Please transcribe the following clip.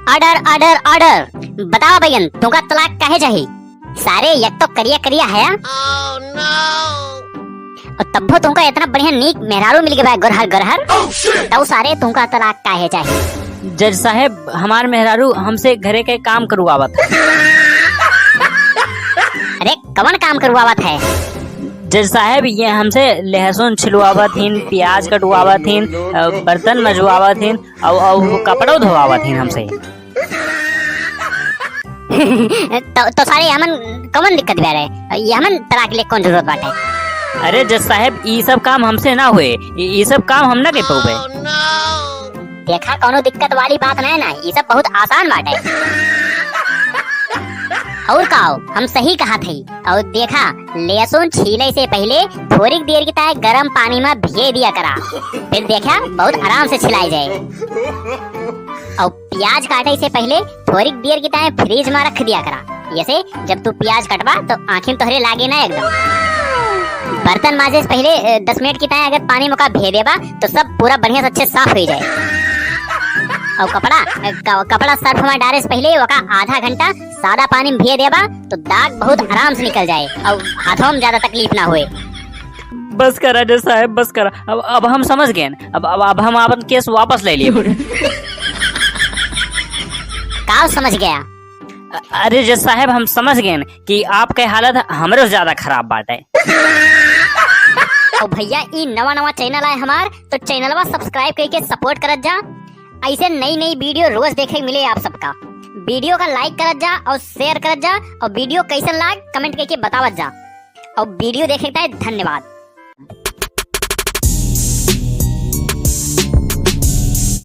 Order order order. बताओ भैयन तुमका तलाक काहे चाहिए? सारे एक तो करिया करिया है और तब्बो तुमका इतना बढ़िया नीक मेहरारू मिल गया गोरहर गोरहर, तो सारे तुमका तलाक काहे चाहिए? जज साहब हमार मेहरारू हमसे घरे के काम करवावत है। अरे कौन काम करवावत है? जज साहब ये हमसे लहसुन छिलवावत हिन, प्याज कटवावत हिन, बर्तन मजवावत हिन और कपड़ों धोवावत हिन हमसे। तो सारे हमन कौन दिक्कत बा रहे? ये हमन तलाक ले कौन जरूरत बाटे? अरे जज साहब ये सब काम हमसे ना हुए, ये सब काम हम ना के पावे। देखा कोनो दिक्कत वाली बात नहीं ना, ये सब बहुत आसान बाटे। और कहो हम सही कहा थे। और देखा लहसुन छीले से पहले थोड़ी देर की तरह गर्म पानी में भिगे दिया करा, फिर देखा बहुत आराम से छिलाई जाए। और प्याज काटे से पहले थोड़ी देर की तरह फ्रिज में रख दिया करा, जैसे जब तू प्याज कटवा तो आँखें तोहरे लागे ना एकदम। बर्तन माजे से पहले 10 मिनट की तरह अगर पानी में भे देबा तो सब पूरा बढ़िया से अच्छे साफ हो जाए। और कपड़ा सर्फ में डाले से पहले वका आधा घंटा सादा पानी में भिगे देबा तो दाग बहुत आराम से निकल जाए और हाथों में ज्यादा तकलीफ ना होए। बस करा जज साहब बस करा, अब हम समझ गए। अब हम अपन केस वापस ले लिए। का समझ गया? अरे जज साहब हम समझ गए कि आपके हालत हमरे से ज्यादा खराब बाटे। और भैया ये नवा चैनल है हमार, तो चैनलवा सब्सक्राइब करके सपोर्ट करत जा। ऐसे नई नई वीडियो रोज देखे मिले आप सबका। वीडियो का लाइक करत जा और शेयर करत जा, और वीडियो कैसन लाग कमेंट करके बतावत जा। और वीडियो देखे के धन्यवाद।